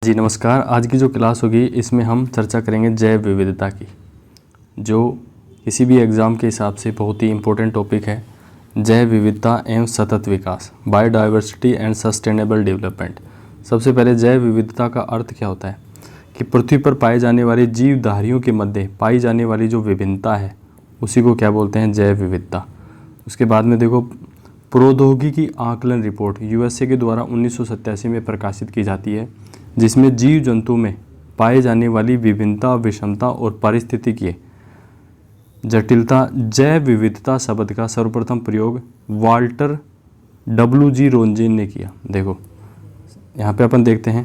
जी नमस्कार। आज की जो क्लास होगी इसमें हम चर्चा करेंगे जैव विविधता की, जो किसी भी एग्ज़ाम के हिसाब से बहुत ही इम्पोर्टेंट टॉपिक है। जैव विविधता एवं सतत विकास, बायोडाइवर्सिटी एंड सस्टेनेबल डेवलपमेंट। सबसे पहले जैव विविधता का अर्थ क्या होता है कि पृथ्वी पर पाए जाने वाले जीवधारियों के मध्य पाई जाने वाली जो विभिन्नता है उसी को क्या बोलते हैं, जैव विविधता। उसके बाद में देखो, प्रौद्योगिकी आकलन रिपोर्ट यूएसए के द्वारा 1987 में प्रकाशित की जाती है, जिसमें जीव जंतु में पाए जाने वाली विभिन्नता, विषमता और पारिस्थितिकीय जटिलता जैव विविधता शब्द का सर्वप्रथम प्रयोग वाल्टर W.G. रोंजेन ने किया। देखो यहाँ पे अपन देखते हैं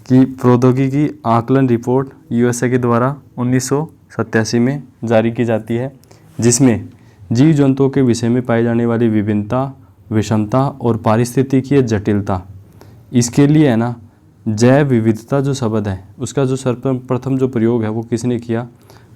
कि प्रौद्योगिकी आकलन रिपोर्ट यूएसए के द्वारा 1987 में जारी की जाती है, जिसमें जीव जंतुओं के विषय में पाई जाने वाली विभिन्नता, विषमता और पारिस्थितिकीय जटिलता, इसके लिए है ना जैव विविधता जो शब्द है उसका जो सर्वप्रथम जो प्रयोग है वो किसने किया,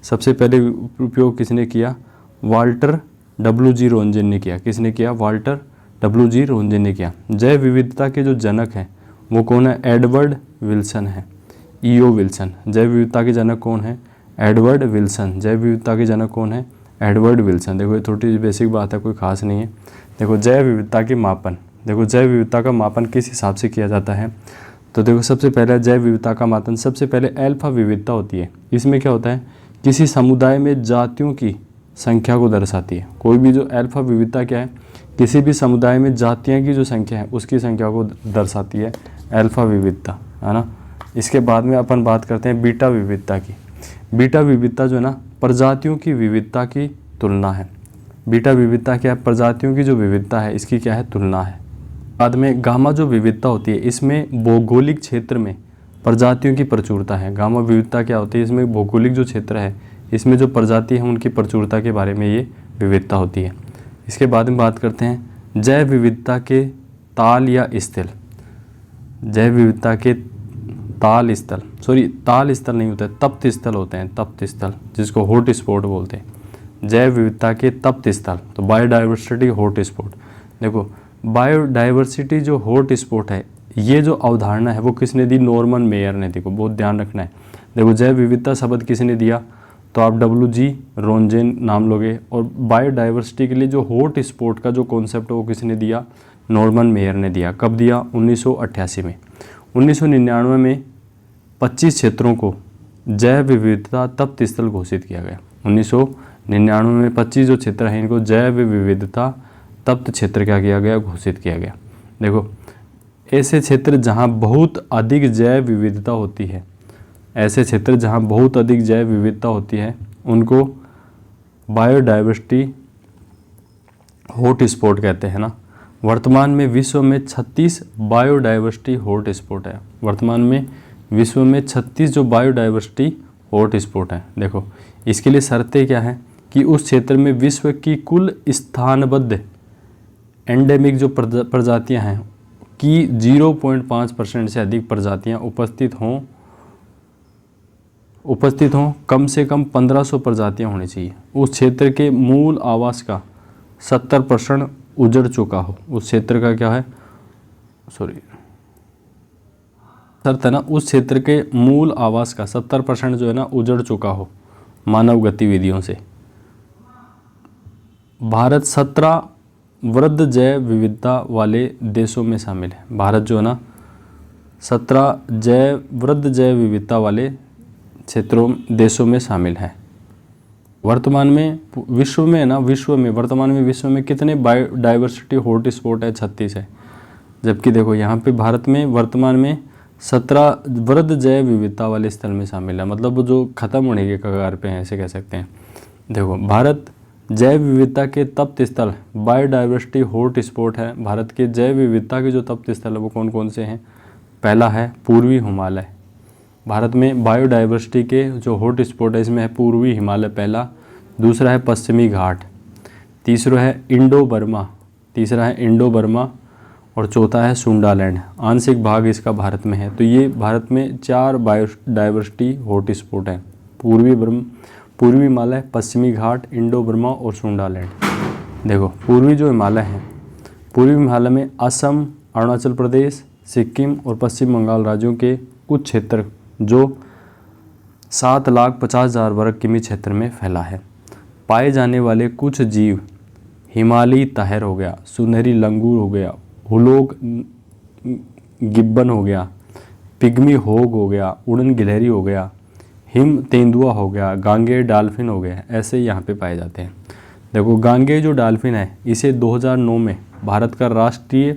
सबसे पहले उपयोग किसने किया, वाल्टर W.G. रोंजेन ने किया। किसने किया, वाल्टर W.G. रोंजेन ने किया। जैव विविधता के जो जनक हैं वो कौन है, एडवर्ड विल्सन है, E.O. विल्सन। जैव विविधता के जनक कौन है, एडवर्ड विल्सन। जैव विविधता के जनक कौन है, एडवर्ड विल्सन। देखो ये थोड़ी बेसिक बात है, कोई खास नहीं है। देखो जैव विविधता के मापन, देखो जैव विविधता का मापन किस हिसाब से किया जाता है, तो देखो सबसे पहले जैव विविधता का मापन सबसे पहले अल्फा विविधता होती है। इसमें क्या होता है, किसी समुदाय में जातियों की संख्या को दर्शाती है। कोई भी जो अल्फा विविधता क्या है, किसी भी समुदाय में जातियों की जो संख्या है उसकी संख्या को दर्शाती है अल्फा विविधता, है ना। इसके बाद में अपन बात करते हैं बीटा विविधता की। बीटा विविधता जो है ना प्रजातियों की विविधता की तुलना है। बीटा विविधता क्या है, प्रजातियों की जो विविधता है इसकी क्या है, तुलना है। बाद में गामा जो विविधता होती है, इसमें भौगोलिक क्षेत्र में प्रजातियों की प्रचुरता है। गामा विविधता क्या होती है, इसमें भौगोलिक जो क्षेत्र है इसमें जो प्रजाति है उनकी प्रचुरता के बारे में ये विविधता होती है। इसके बाद में बात करते हैं जैव विविधता के ताल या स्थल। जैव विविधता के ताल स्थल नहीं होते, तप्त स्थल होते हैं, तप्त स्थल जिसको हॉट स्पॉट बोलते हैं। जैव विविधता के तप्त स्थल, तो बायोडाइवर्सिटी हॉट स्पॉट। देखो बायोडाइवर्सिटी जो हॉट स्पॉट है, ये जो अवधारणा है वो किसने दी, नॉर्मन मेयर ने। देखो बहुत ध्यान रखना है। देखो जैव विविधता शब्द किसने दिया, तो आप W.G. रोंजेन नाम लोगे। और बायोडाइवर्सिटी के लिए जो हॉट स्पॉट का जो कॉन्सेप्ट है वो किसने दिया, नॉर्मन मेयर ने दिया। कब दिया, 1988 में। 1999 में 25 क्षेत्रों को जैव विविधता तप्त स्थल घोषित किया गया। 1999 में 25 जो क्षेत्र हैं इनको जैव विविधता तप्त क्षेत्र क्या किया गया, घोषित किया गया। देखो ऐसे क्षेत्र जहाँ बहुत अधिक जैव विविधता होती है, ऐसे क्षेत्र जहाँ बहुत अधिक जैव विविधता होती है उनको बायोडाइवर्सिटी हॉट स्पॉट कहते हैं ना। वर्तमान में विश्व में 36 बायोडाइवर्सिटी हॉट स्पॉट है। वर्तमान में विश्व में 36 जो बायोडाइवर्सिटी हॉट स्पॉट है। देखो इसके लिए शर्तें क्या है कि उस क्षेत्र में विश्व की कुल स्थानबद्ध एंडेमिक जो प्रजातियां हैं कि 0.5% से अधिक प्रजातियां उपस्थित हों, कम से कम 1500 प्रजातियां होनी चाहिए। उस क्षेत्र के मूल आवास का 70% उजड़ चुका हो। उस क्षेत्र का क्या है, शर्त है ना, उस क्षेत्र के मूल आवास का 70% जो है ना उजड़ चुका हो मानव गतिविधियों से। भारत 17 वृद्ध जैव विविधता वाले देशों में शामिल है। भारत जो है ना 17 वृद्ध जैव विविधता वाले देशों में शामिल है। वर्तमान में विश्व में कितने बायोडाइवर्सिटी हॉट स्पॉट है, 36 है। जबकि देखो यहाँ पे भारत में वर्तमान में 17 वृद्ध जैव विविधता वाले स्थल में शामिल है, मतलब जो खत्म होने के कगार पे हैं, ऐसे कह सकते हैं। देखो भारत जैव विविधता के तप्त स्थल बायोडाइवर्सिटी हॉट स्पॉट है। भारत के जैव विविधता के जो तप्त स्थल है वो कौन कौन से हैं, पहला है पूर्वी हिमालय। भारत में बायोडाइवर्सिटी के जो हॉट स्पॉट है इसमें है पूर्वी हिमालय पहला, दूसरा है पश्चिमी घाट, तीसरा है इंडो बर्मा और चौथा है सुंडालैंड। आंशिक भाग इसका भारत में है। तो ये भारत में 4 बायोडाइवर्सिटी हॉट स्पॉट है, पूर्वी हिमालय, पश्चिमी घाट, इंडो बर्मा और सुंडालैंड। देखो पूर्वी जो हिमालय है, पूर्वी हिमालय में असम, अरुणाचल प्रदेश, सिक्किम और पश्चिम बंगाल राज्यों के कुछ क्षेत्र जो 7,50,000 वर्ग किमी क्षेत्र में फैला है। पाए जाने वाले कुछ जीव हिमालयी तहर हो गया, सुनहरी लंगूर हो गया, हुलोक गिब्बन हो गया, पिग्मी होग हो गया, उड़न गिलहरी हो गया, हिम तेंदुआ हो गया, गांगे डॉल्फिन हो गया, ऐसे यहाँ पे पाए जाते हैं। देखो गांगे जो डॉल्फिन है इसे 2009 में भारत का राष्ट्रीय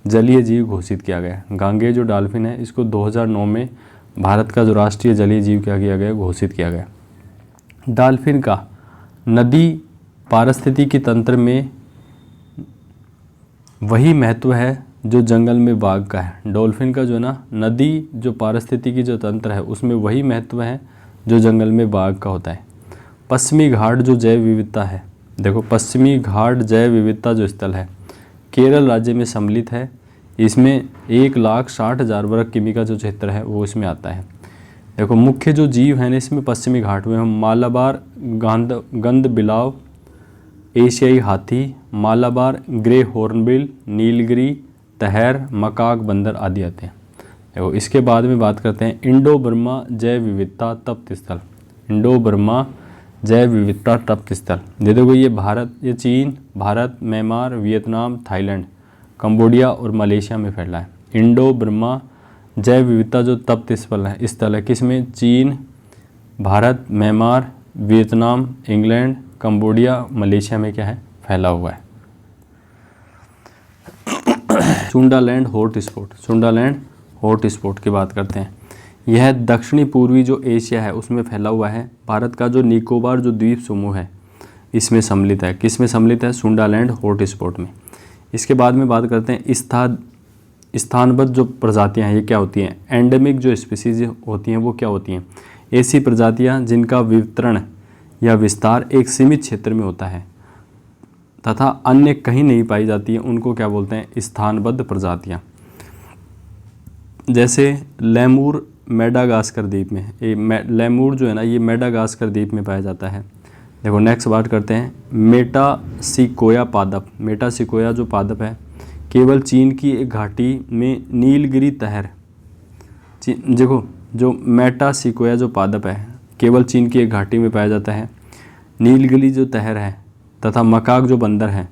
जलीय जीव घोषित किया गया। गांगे जो डॉल्फिन है इसको 2009 में भारत का जो राष्ट्रीय जलीय जीव क्या किया गया, घोषित किया गया। डॉल्फिन का नदी पारिस्थितिकी तंत्र में वही महत्व है जो जंगल में बाघ का है। डॉल्फिन का जो ना नदी जो पारिस्थितिकी जो तंत्र है उसमें वही महत्व है जो जंगल में बाघ का होता है। पश्चिमी घाट जो जैव विविधता है, देखो पश्चिमी घाट जैव विविधता जो स्थल है केरल राज्य में सम्मिलित है। इसमें 1,60,000 वर्ग किमी का जो क्षेत्र है वो इसमें आता है। देखो मुख्य जो जीव हैं इसमें पश्चिमी घाट में मालाबार गंध बिलाव, एशियाई हाथी, मालाबार ग्रे हॉर्नबिल, नीलगिरी तहर, मकाक बंदर आदि आते हैं। देखो इसके बाद में बात करते हैं इंडो बर्मा जैव विविधता तप्त स्थल। इंडो बर्मा जैव विविधता तप्त स्थल, दे देखो ये भारत, ये चीन, Bharat, Myanmar, Vietnam, Thailand, Cambodia और मलेशिया में फैला है। इंडो बर्मा जैव विविधता जो तप्त स्थल है किसमें? चीन, Bharat, Myanmar, Vietnam, England, Cambodia, Malaysia में क्या है, फैला हुआ है। सुंडालैंड हॉटस्पॉट, सुंडालैंड हॉटस्पॉट की बात करते हैं। यह दक्षिणी पूर्वी जो एशिया है उसमें फैला हुआ है। भारत का जो निकोबार जो द्वीप समूह है इसमें सम्मिलित है। किस में सम्मिलित है? सुंडालैंड हॉटस्पॉट में। इसके बाद में बात करते हैं स्थानबद्ध जो प्रजातियां हैं ये क्या होती हैं? एंडेमिक जो स्पीसीज होती हैं वो क्या होती हैं? ऐसी प्रजातियां जिनका वितरण या विस्तार एक सीमित क्षेत्र में होता है तथा अन्य कहीं नहीं पाई जाती है, उनको क्या बोलते हैं? स्थानबद्ध प्रजातियां। जैसे लेमूर मेडागास्कर द्वीप में, ये लेमूर जो है ना ये मेडागास्कर द्वीप में पाया जाता है। देखो नेक्स्ट बात करते हैं मेटासिकोया पादप। मेटासिकोया जो पादप है केवल चीन की एक घाटी में नीलगिरी तहर, देखो जो मेटासिकोया जो पादप है केवल चीन की एक घाटी में पाया जाता है। नीलगिरी जो तहर है तथा मकाक जो बंदर है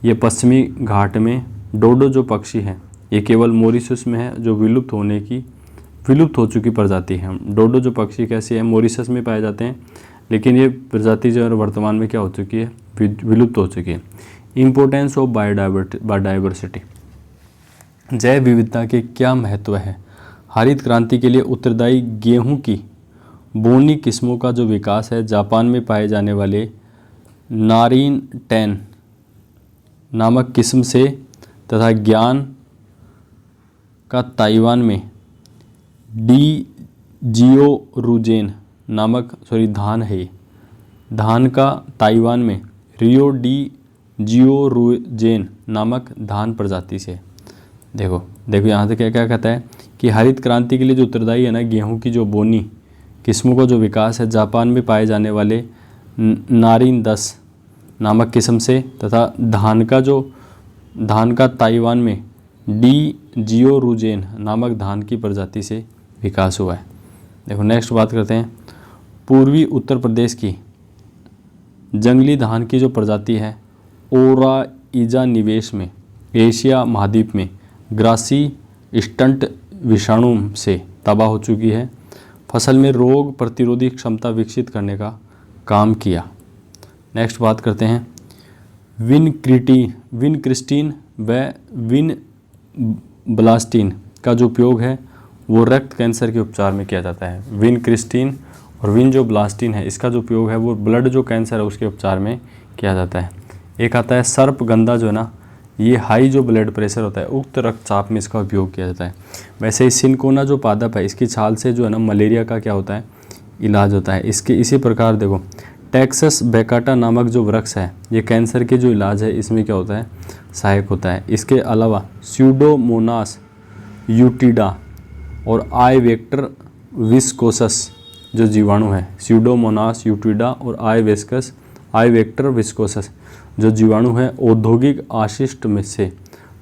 ये पश्चिमी घाट में। डोडो जो पक्षी है ये केवल मॉरिशस में है जो विलुप्त हो चुकी प्रजाति है। डोडो जो पक्षी कैसी है? मॉरिशस में पाए जाते हैं, लेकिन ये प्रजाति जो है वर्तमान में क्या हो चुकी है? विलुप्त हो चुकी है। इम्पोर्टेंस ऑफ बायोडाइवर्सिटी, जैव विविधता के क्या महत्व है? हरित क्रांति के लिए उत्तरदायी गेहूं की बोनी किस्मों का जो विकास है जापान में पाए जाने वाले नारिन 10 नामक किस्म से तथा ज्ञान का ताइवान में जियोरुजेन नामक धान है। धान का ताइवान में रियो डी जियोरुजेन नामक धान प्रजाति से। देखो यहाँ से क्या क्या कहता है कि हरित क्रांति के लिए जो उत्तरदायी है ना गेहूं की जो बोनी किस्मों का जो विकास है जापान में पाए जाने वाले नारिन 10 नामक किस्म से तथा धान का ताइवान में डी जियोरुजेन नामक धान की प्रजाति से विकास हुआ है। देखो नेक्स्ट बात करते हैं पूर्वी उत्तर प्रदेश की जंगली धान की जो प्रजाति है ओराइजा निवेश में एशिया महाद्वीप में ग्रासी स्टंट विषाणु से तबाह हो चुकी है। फसल में रोग प्रतिरोधी क्षमता विकसित करने का काम किया। नेक्स्ट बात करते हैं विनक्रिस्टीन व विनब्लास्टीन का जो उपयोग है वो रक्त कैंसर के उपचार में किया जाता है। विनक्रिस्टीन और विन जो ब्लास्टीन है इसका जो उपयोग है वो ब्लड जो कैंसर है उसके उपचार में किया जाता है। एक आता है सर्पगंधा जो है ना ये हाई जो ब्लड प्रेशर होता है उक्त रक्तचाप में इसका उपयोग किया जाता है। वैसे ही सिनकोना जो पादप है इसकी छाल से जो है ना मलेरिया का क्या होता है? इलाज होता है। इसके इसी प्रकार देखो टेक्सस बेकाटा नामक जो वृक्ष है ये कैंसर के जो इलाज है इसमें क्या होता है? सहायक होता है। इसके अलावा स्यूडोमोनास यूटिडा और आई वेक्टर विस्कोसस जो जीवाणु है स्यूडोमोनास यूटिडा और आई वेक्टर विस्कोसस जो जीवाणु है औद्योगिक अपशिष्ट में से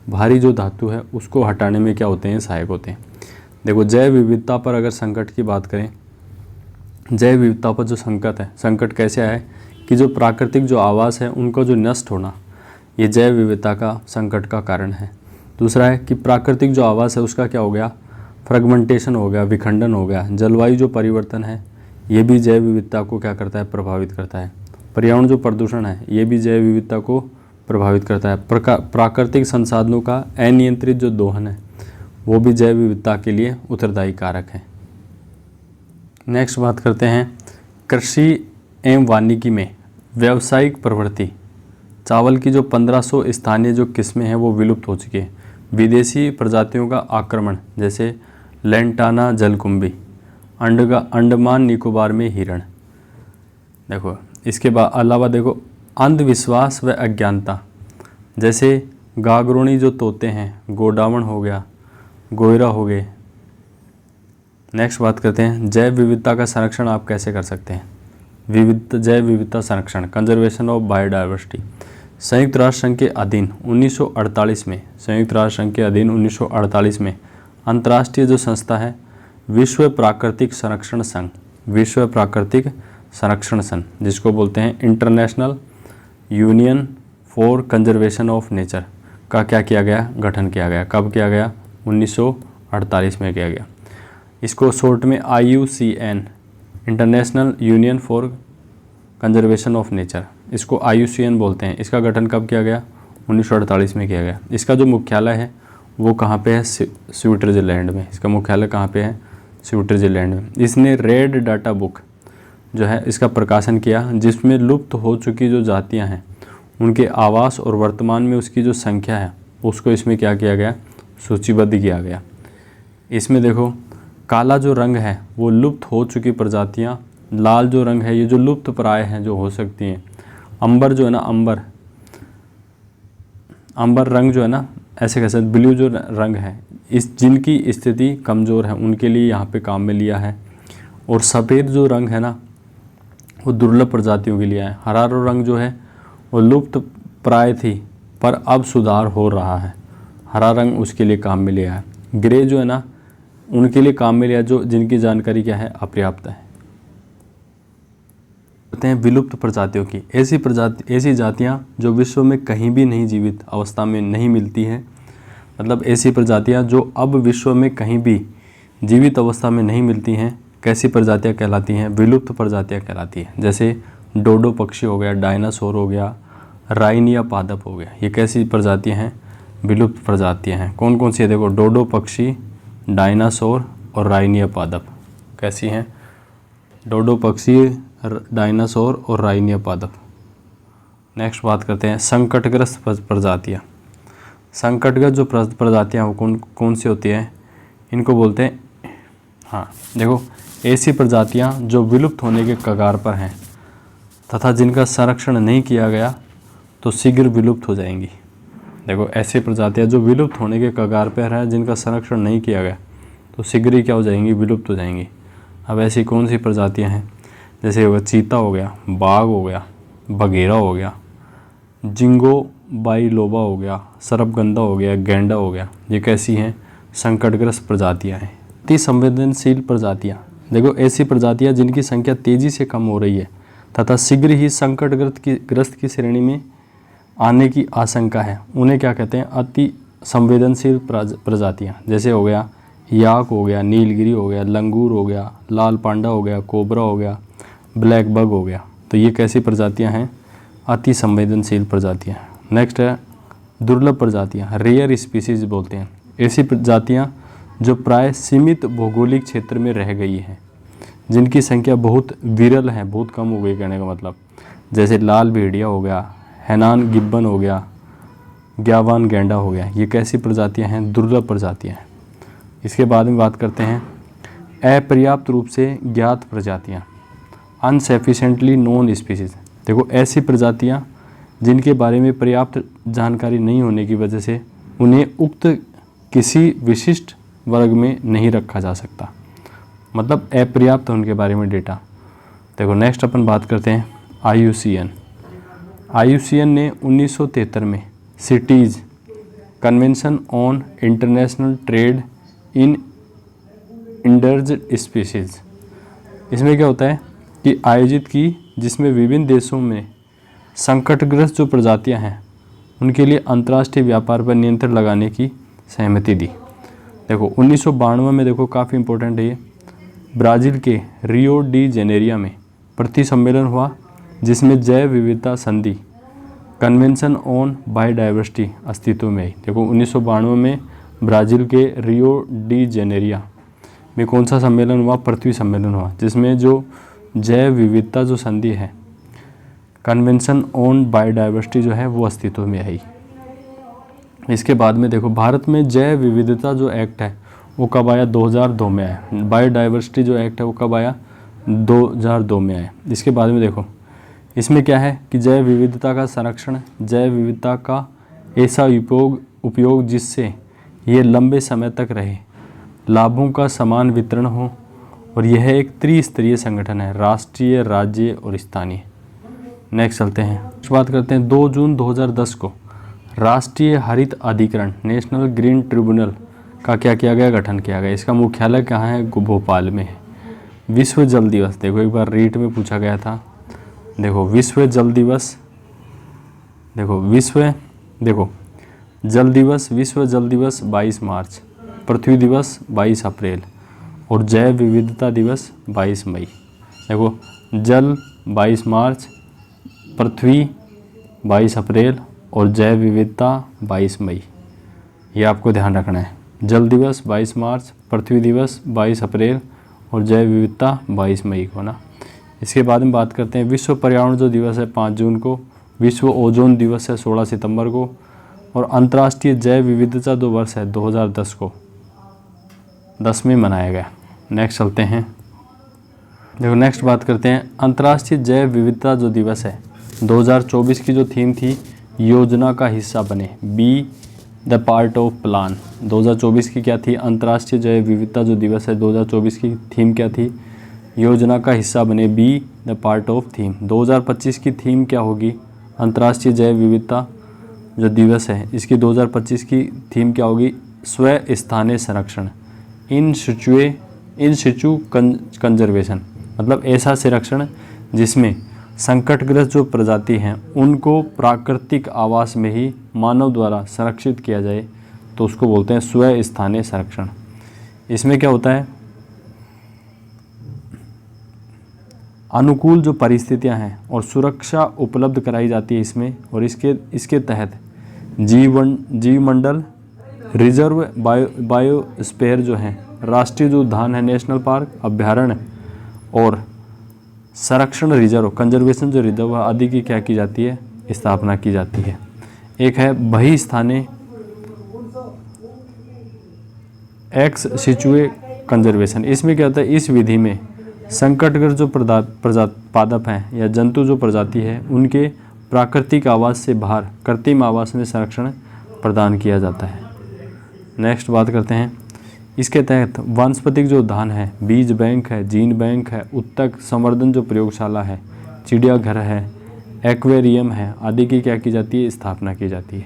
भारी जो धातु है उसको हटाने में क्या होते हैं? सहायक होते हैं। देखो जैव विविधता पर अगर संकट की बात करें, जैव विविधता पर जो संकट है, संकट कैसे आया है कि जो प्राकृतिक जो आवास है उनको जो नष्ट होना, ये जैव विविधता का संकट का कारण है। दूसरा है कि प्राकृतिक जो आवास है उसका क्या हो गया, फ्रेगमेंटेशन हो गया, विखंडन हो गया। जलवायु जो परिवर्तन है ये भी जैव विविधता को क्या करता है, प्रभावित करता है। पर्यावरण जो प्रदूषण है ये भी जैव विविधता को प्रभावित करता है। प्राकृतिक संसाधनों का अनियंत्रित जो दोहन है वो भी जैव विविधता के लिए उत्तरदायी कारक है। नेक्स्ट बात करते हैं कृषि एवं वानिकी में व्यावसायिक प्रवृत्ति। चावल की जो 1500 स्थानीय जो किस्में हैं वो विलुप्त हो चुकी है। विदेशी प्रजातियों का आक्रमण, जैसे लेंटाना जलकुंभी, अंडमान निकोबार में हिरण। देखो इसके अलावा देखो अंधविश्वास व अज्ञानता, जैसे गागरोणी जो तोते हैं, गोडावण हो गया, गोयरा हो गए। नेक्स्ट बात करते हैं जैव विविधता का संरक्षण आप कैसे कर सकते हैं। जैव विविधता संरक्षण, कंजर्वेशन ऑफ बायोडाइवर्सिटी। संयुक्त राष्ट्र संघ के अधीन 1948 में, संयुक्त राष्ट्र संघ के अधीन 1948 में अंतर्राष्ट्रीय जो संस्था है विश्व प्राकृतिक संरक्षण संघ, विश्व प्राकृतिक संरक्षण संघ, जिसको बोलते हैं international union for conservation of nature का क्या किया गया, गठन किया गया। कब किया गया, 1948 में किया गया। इसको शॉर्ट में IUCN, international union for conservation of nature, इसको IUCN बोलते हैं। इसका गठन कब किया गया, 1948 में किया गया। इसका जो मुख्यालय है वो कहाँ पे है, स्विट्जरलैंड में। इसका मुख्यालय कहाँ पे है, स्विट्जरलैंड में। इसने रेड डाटा बुक जो है इसका प्रकाशन किया, जिसमें लुप्त हो चुकी जो जातियां हैं उनके आवास और वर्तमान में उसकी जो संख्या है उसको इसमें क्या किया गया, सूचीबद्ध किया गया। इसमें देखो काला जो रंग है वो लुप्त हो चुकी प्रजातियां, लाल जो रंग है ये जो लुप्त प्राय हैं जो हो सकती हैं, अंबर जो है ना, अंबर रंग जो है ना, ऐसे कैसे ब्लू जो रंग है, इस जिनकी स्थिति कमज़ोर है उनके लिए यहाँ पे काम में लिया है। और सफ़ेद जो रंग है ना वो दुर्लभ प्रजातियों के लिए है। हरा रंग जो है वो लुप्त प्राय थी पर अब सुधार हो रहा है, हरा रंग उसके लिए काम में लिया है। ग्रे जो है ना उनके लिए काम में लिया जो जिनकी जानकारी क्या है, अपर्याप्त है। कहते हैं विलुप्त प्रजातियों की, ऐसी जातियां जो विश्व में कहीं भी नहीं जीवित अवस्था में नहीं मिलती हैं, मतलब ऐसी प्रजातियां जो अब विश्व में कहीं भी जीवित अवस्था में नहीं मिलती हैं, कैसी प्रजातियां कहलाती हैं, विलुप्त प्रजातियां कहलाती हैं। जैसे डोडो पक्षी हो गया, डायनासोर हो गया, राइनिया पादप हो गया, ये कैसी प्रजातियां हैं, विलुप्त प्रजातियां हैं। कौन कौन सी है, देखो डोडो पक्षी, डायनासोर और राइनिया पादप कैसी हैं, डोडो पक्षी, डायनासोर और राइनिया पादप। नेक्स्ट बात करते हैं संकटग्रस्त प्रजातियां। संकटग्रस्त जो प्रजातियां वो कौन सी होती हैं, इनको बोलते हैं, हाँ देखो ऐसी प्रजातियां जो विलुप्त होने के कगार पर हैं तथा जिनका संरक्षण नहीं किया गया तो शीघ्र विलुप्त हो जाएंगी। देखो ऐसी प्रजातियां जो विलुप्त होने के कगार पर हैं, जिनका संरक्षण नहीं किया गया तो शीघ्र ही क्या हो जाएंगी, विलुप्त हो जाएंगी। अब ऐसी कौन सी प्रजातियां हैं, जैसे हो गया चीता हो गया, बाघ हो गया, बघेरा हो गया, जिंगो बाइलोबा हो गया, सरपगंधा हो गया, गैंडा हो गया, ये कैसी हैं, संकटग्रस्त प्रजातियां हैं। अति संवेदनशील प्रजातियां, देखो ऐसी प्रजातियां जिनकी संख्या तेजी से कम हो रही है तथा शीघ्र ही संकटग्रस्त की श्रेणी में आने की आशंका है, उन्हें क्या कहते हैं, अति संवेदनशील प्रजातियां। जैसे हो गया याक हो गया, नीलगिरी हो गया, लंगूर हो गया, लाल पांडा हो गया, कोबरा हो गया, ब्लैक बग हो गया। तो ये कैसी प्रजातियां हैं, अति संवेदनशील प्रजातियां। नेक्स्ट है दुर्लभ प्रजातियां, रेयर स्पीसीज बोलते हैं। ऐसी प्रजातियां जो प्राय सीमित भौगोलिक क्षेत्र में रह गई हैं, जिनकी संख्या बहुत विरल है, बहुत कम हो गई कहने का मतलब। जैसे लाल भेड़िया हो गया, हैनान गिब्बन हो गया, ग्यावान गैंडा हो गया, ये कैसी प्रजातियां हैं, दुर्लभ प्रजातियां हैं। इसके बाद में बात करते हैं अपर्याप्त रूप से ज्ञात प्रजातियां, अनसफिशेंटली नोन स्पीसीज। देखो ऐसी प्रजातियां जिनके बारे में पर्याप्त जानकारी नहीं होने की वजह से उन्हें उक्त किसी विशिष्ट वर्ग में नहीं रखा जा सकता, मतलब अपर्याप्त उनके बारे में डेटा। देखो नेक्स्ट अपन बात करते हैं IUCN। IUCN ने 1973 में CITES convention on international trade in endangered species. इसमें क्या होता है कि आयोजित की, जिसमें विभिन्न देशों में संकटग्रस्त जो प्रजातियां हैं उनके लिए अंतर्राष्ट्रीय व्यापार पर नियंत्रण लगाने की सहमति दी। देखो 1992 में, देखो काफ़ी इंपॉर्टेंट है ये, ब्राज़ील के रियो डी जेनेरिया में प्रति सम्मेलन हुआ जिसमें जैव विविधता संधि कन्वेंशन ऑन बायोडाइवर्सिटी अस्तित्व में आई। देखो 1992 में ब्राज़ील के रियो डी जेनेरिया में कौन सा सम्मेलन हुआ? पृथ्वी सम्मेलन हुआ, जिसमें जो जैव विविधता जो संधि है कन्वेंशन ऑन बायोडाइवर्सिटी जो है वो अस्तित्व में आई। इसके बाद में देखो भारत में जैव विविधता जो एक्ट है वो कब आया? 2002 में आया। बायोडाइवर्सिटी जो एक्ट है वो कब आया? 2002 में आया। इसके बाद में देखो इसमें क्या है कि जैव विविधता का संरक्षण, जैव विविधता का ऐसा उपयोग जिससे ये लंबे समय तक रहे, लाभों का समान वितरण हो, और यह एक त्रिस्तरीय संगठन है, राष्ट्रीय, राज्य और स्थानीय। नेक्स्ट चलते हैं, कुछ बात करते हैं। 2 जून 2010 को राष्ट्रीय हरित अधिकरण नेशनल ग्रीन ट्रिब्यूनल का क्या किया गया? गठन किया गया। इसका मुख्यालय कहाँ है? भोपाल में है। विश्व जल दिवस, देखो एक बार रीट में पूछा गया था। देखो विश्व जल दिवस, विश्व जल दिवस 22 मार्च, पृथ्वी दिवस 22 अप्रैल और जैव विविधता दिवस 22 मई। देखो जल 22 मार्च, पृथ्वी 22 अप्रैल और जैव विविधता 22 मई। ये आपको ध्यान रखना है। जल दिवस 22 मार्च, पृथ्वी दिवस 22 अप्रैल और जैव विविधता 22 मई को ना। इसके बाद में बात करते हैं विश्व पर्यावरण जो दिवस है 5 जून को, विश्व ओजोन दिवस है 16 सितंबर को, और अंतर्राष्ट्रीय जैव विविधता जो वर्ष है 2010 को 10 में मनाया गया। नेक्स्ट चलते हैं, देखो नेक्स्ट बात करते हैं अंतर्राष्ट्रीय जैव विविधता जो दिवस है 2024 की जो थीम थी, योजना का हिस्सा बने, be the part of plan. 2024 की क्या थी? अंतर्राष्ट्रीय जैव विविधता जो दिवस है 2024 की थीम क्या थी? योजना का हिस्सा बने, be the part of theme. 2025 की थीम क्या होगी? अंतर्राष्ट्रीय जैव विविधता जो दिवस है इसकी 2025 की थीम क्या होगी? स्व स्थानीय संरक्षण, इन सिचु कंजर्वेशन, मतलब ऐसा संरक्षण जिसमें संकटग्रस्त जो प्रजाति हैं उनको प्राकृतिक आवास में ही मानव द्वारा संरक्षित किया जाए, तो उसको बोलते हैं स्व स्थानीय संरक्षण। इसमें क्या होता है? अनुकूल जो परिस्थितियां हैं और सुरक्षा उपलब्ध कराई जाती है इसमें, और इसके तहत जीवमंडल, रिजर्व, बायोस्फीयर जो है, राष्ट्रीय जो उद्यान है, नेशनल पार्क, अभ्यारण्य और संरक्षण रिजर्व, कंजर्वेशन जो रिजर्व आदि की क्या की जाती है? स्थापना की जाती है। एक है बहिस्थानीय एक्स सिचुए कंजर्वेशन। इसमें क्या होता है? इस विधि में संकटग्रस्त जो पादप हैं या जंतु जो प्रजाति है उनके प्राकृतिक आवास से बाहर कृत्रिम आवास में संरक्षण प्रदान किया जाता है। नेक्स्ट बात करते हैं, इसके तहत वानस्पतिक जो उद्यान है, बीज बैंक है, जीन बैंक है, उत्तक संवर्धन जो प्रयोगशाला है, चिड़ियाघर है, एक्वेरियम है आदि की क्या की जाती है? स्थापना की जाती है।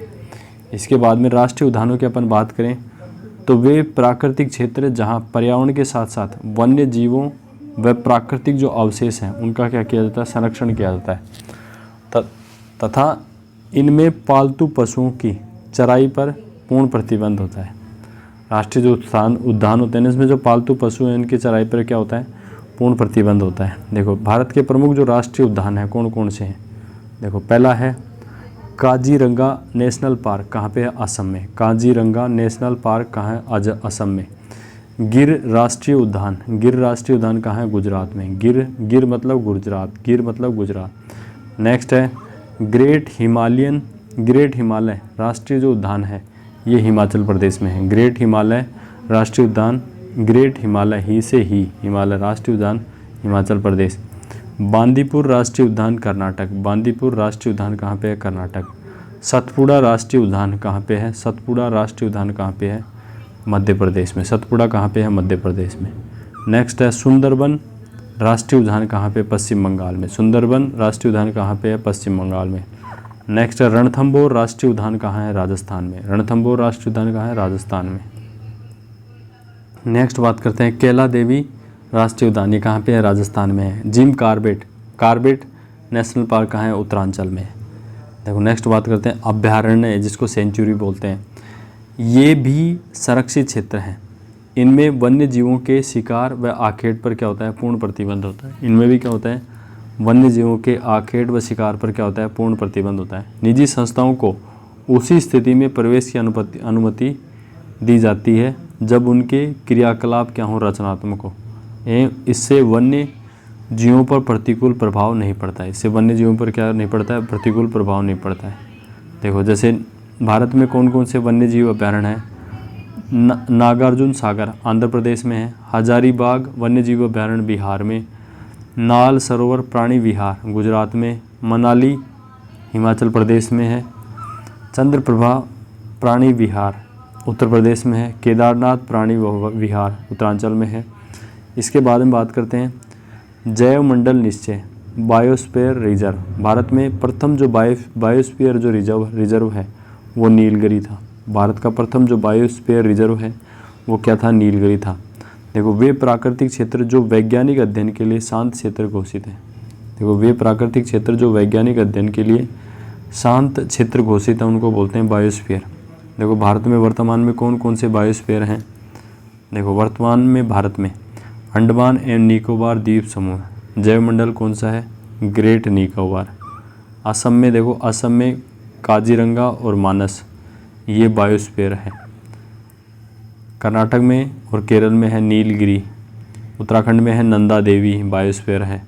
इसके बाद में राष्ट्रीय उद्यानों की अपन बात करें तो वे प्राकृतिक क्षेत्र जहां पर्यावरण के साथ साथ वन्य जीवों व प्राकृतिक जो अवशेष हैं उनका क्या किया जाता है? संरक्षण किया जाता है, तथा इनमें पालतू पशुओं की चराई पर पूर्ण प्रतिबंध होता है। राष्ट्रीय जो उद्यान होते हैं इसमें जो पालतू पशु हैं इनकी चराई पर क्या होता है? पूर्ण प्रतिबंध होता है। देखो भारत के प्रमुख जो राष्ट्रीय उद्यान हैं कौन कौन से हैं? देखो पहला है काजीरंगा नेशनल पार्क, कहाँ पे है? असम में। काजीरंगा नेशनल पार्क कहाँ है? असम में। गिर राष्ट्रीय उद्यान कहाँ है? गुजरात में। गिर मतलब गुजरात। नेक्स्ट है ग्रेट हिमालय राष्ट्रीय जो उद्यान है ये हिमाचल प्रदेश में है। ग्रेट हिमालय राष्ट्रीय उद्यान, ग्रेट हिमालय हिमालय राष्ट्रीय उद्यान हिमाचल प्रदेश। बांदीपुर राष्ट्रीय उद्यान कर्नाटक। बांदीपुर राष्ट्रीय उद्यान कहाँ पे है? कर्नाटक। सतपुड़ा राष्ट्रीय उद्यान कहाँ पे है? सतपुड़ा राष्ट्रीय उद्यान कहाँ पे है? मध्य प्रदेश में। सतपुड़ा कहाँ पे है? मध्य प्रदेश में। नेक्स्ट है सुंदरबन राष्ट्रीय उद्यान कहाँ पे? पश्चिम बंगाल में। सुंदरबन राष्ट्रीय उद्यान कहाँ पे है? पश्चिम बंगाल में। नेक्स्ट है रणथंभौर राष्ट्रीय उद्यान कहाँ है? राजस्थान में। रणथंभौर राष्ट्रीय उद्यान कहाँ है? राजस्थान में। नेक्स्ट बात करते हैं कैला देवी राष्ट्रीय उद्यान, ये कहाँ पे है? राजस्थान में है। जिम कार्बेट नेशनल पार्क कहाँ है? उत्तरांचल में है। देखो नेक्स्ट बात करते हैं अभयारण्य, जिसको सेंचुरी बोलते हैं। ये भी संरक्षित क्षेत्र हैं। इनमें वन्य जीवों के शिकार व आखेट पर क्या होता है? पूर्ण प्रतिबंध होता है। इनमें भी क्या होता है? वन्य जीवों के आखेट व शिकार पर क्या होता है? पूर्ण प्रतिबंध होता है। निजी संस्थाओं को उसी स्थिति में प्रवेश की अनुमति दी जाती है जब उनके क्रियाकलाप क्या हो? रचनात्मक हो। इससे वन्य जीवों पर प्रतिकूल प्रभाव नहीं पड़ता है। इससे वन्य जीवों पर क्या नहीं पड़ता है? प्रतिकूल प्रभाव नहीं पड़ता है। देखो जैसे भारत में कौन कौन से वन्य जीव अभयारण्य हैं? नागार्जुन सागर आंध्र प्रदेश में है। हजारीबाग वन्य जीव अभयारण्य बिहार में। नाल सरोवर प्राणी विहार गुजरात में। मनाली हिमाचल प्रदेश में है। चंद्रप्रभा प्राणी विहार उत्तर प्रदेश में है। केदारनाथ प्राणी विहार उत्तरांचल में है। इसके बाद में बात करते हैं जैव मंडल निश्चय बायोस्फीयर रिजर्व। भारत में प्रथम जो बायोस्फीयर जो रिजर्व है वो नीलगिरी था। भारत का प्रथम जो बायोस्फीयर रिजर्व है वो क्या था? नीलगिरी था। देखो वे प्राकृतिक क्षेत्र जो वैज्ञानिक अध्ययन के लिए शांत क्षेत्र घोषित है। देखो वे प्राकृतिक क्षेत्र जो वैज्ञानिक अध्ययन के लिए शांत क्षेत्र घोषित है उनको बोलते हैं बायोस्फीयर। देखो भारत में वर्तमान में कौन कौन से बायोस्फीयर हैं? देखो वर्तमान में भारत में अंडमान एवं निकोबार द्वीप समूह। जैव मंडल कौन सा है? ग्रेट निकोबार। असम में देखो असम में काजीरंगा और मानस, ये बायोस्फीयर है। कर्नाटक में और केरल में है नीलगिरी। उत्तराखंड में है नंदा देवी बायोस्फीयर है।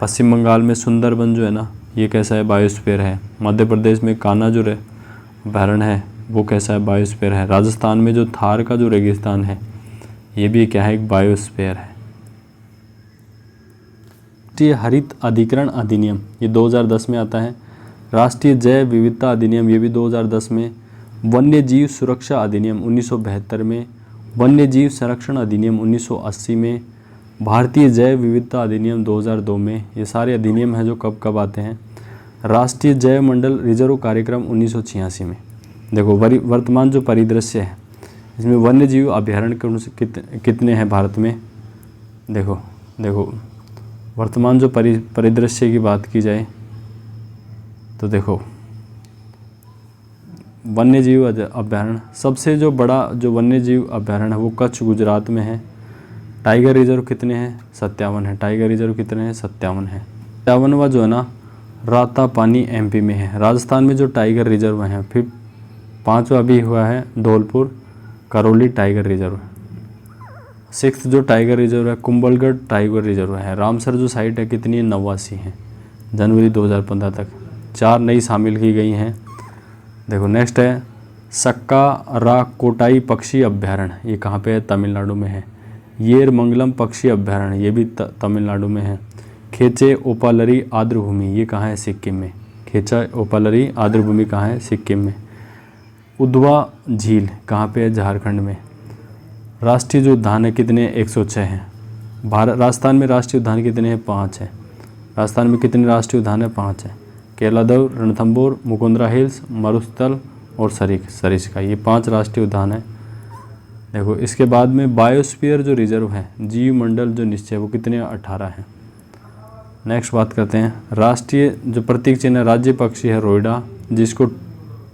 पश्चिम बंगाल में सुंदरबन जो है ना ये कैसा है? बायोस्फीयर है। मध्य प्रदेश में कान्हा जो अभयारण्य है वो कैसा है? बायोस्फीयर है। राजस्थान में जो थार का जो रेगिस्तान है ये भी क्या है? एक बायोस्फीयर है। राष्ट्रीय हरित अधिकरण अधिनियम ये 2010 में आता है। राष्ट्रीय जैव विविधता अधिनियम ये भी 2010 में। वन्य जीव सुरक्षा अधिनियम 1972 में। वन्य जीव संरक्षण अधिनियम 1980 में। भारतीय जैव विविधता अधिनियम 2002 में। ये सारे अधिनियम हैं जो कब कब आते हैं? राष्ट्रीय जैव मंडल रिजर्व कार्यक्रम 1986 में। देखो वर्तमान जो परिदृश्य है इसमें वन्य जीव अभयारण्य कितने हैं भारत में? देखो वर्तमान जो परिदृश्य की बात की जाए तो देखो वन्य जीव अभयारण्य सबसे जो बड़ा जो वन्य जीव अभयारण्य है वो कच्छ गुजरात में है। टाइगर रिजर्व कितने हैं? 57 है। टाइगर रिजर्व कितने हैं? 57 है। 57वां जो है ना रातापानी एमपी में है। राजस्थान में जो टाइगर रिजर्व हैं फिर 5वां भी हुआ है Dholpur Karauli tiger reserve. 6th जो टाइगर रिजर्व है कुंभलगढ़ टाइगर रिजर्व है। रामसर जो साइट है कितनी है? 89 है। जनवरी 2015 तक 4 नई शामिल की गई हैं। देखो नेक्स्ट है सक्काराकोटाई पक्षी अभयारण्य, ये कहाँ पे है? तमिलनाडु में है। येरमंगलम पक्षी अभयारण्य ये भी तमिलनाडु में है। खेचे ओपालरी आर्द्रभूमि ये कहाँ है? सिक्किम में। खेचा ओपालरी आर्द्रभूमि कहाँ है? सिक्किम में। उद्वा झील कहाँ पे है? झारखंड में। राष्ट्रीय जो उद्यान है कितने? 106 हैं। राजस्थान में राष्ट्रीय उद्यान कितने हैं? 5 हैं। राजस्थान में कितने राष्ट्रीय उद्यान है? 5 हैं। केलादव, रणथंभौर, मुकुंदरा हिल्स, मरुस्थल और सरिस्का, ये 5 राष्ट्रीय उद्यान हैं। देखो इसके बाद में बायोस्फीयर जो रिजर्व है जीव मंडल जो निश्चय वो कितने? 18 हैं। नेक्स्ट बात करते हैं राष्ट्रीय जो प्रतीक चिन्ह है राज्य पक्षी है रोइडा, जिसको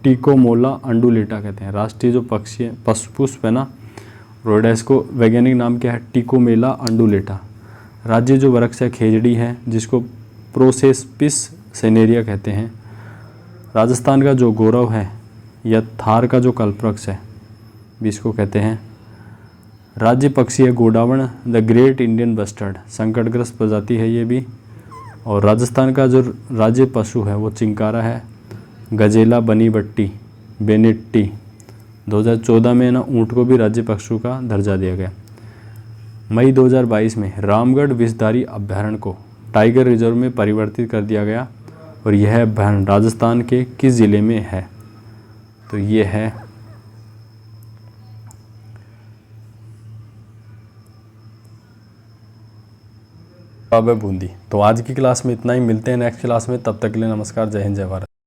टिकोमोला अंडुलेटा कहते हैं। राष्ट्रीय जो पक्षी है पुष्प है ना रोइडा, इसको वैज्ञानिक नाम क्या है? टिकोमेला अंडुलेटा। राज्य जो वृक्ष है खेजड़ी है, जिसको प्रोसेस्पिस सेनेरिया कहते हैं। राजस्थान का जो गौरव है या थार का जो कल्पवृक्ष है भी इसको कहते हैं। राज्य पक्षी है गोडावण द ग्रेट इंडियन बस्टर्ड, संकटग्रस्त प्रजाति है ये भी। और राजस्थान का जो राज्य पशु है वो चिंकारा है। गजेला बनी बट्टी बेनेट्टी 2014 में ना ऊँट को भी राज्य पशु का दर्जा दिया गया। मई 2022 में रामगढ़ विषधारी अभयारण्य को टाइगर रिजर्व में परिवर्तित कर दिया गया और यह अभयारण्य राजस्थान के किस ज़िले में है? तो ये है बूंदी। तो आज की क्लास में इतना ही, मिलते हैं नेक्स्ट क्लास में, तब तक के लिए नमस्कार, जय हिंद जय भारत।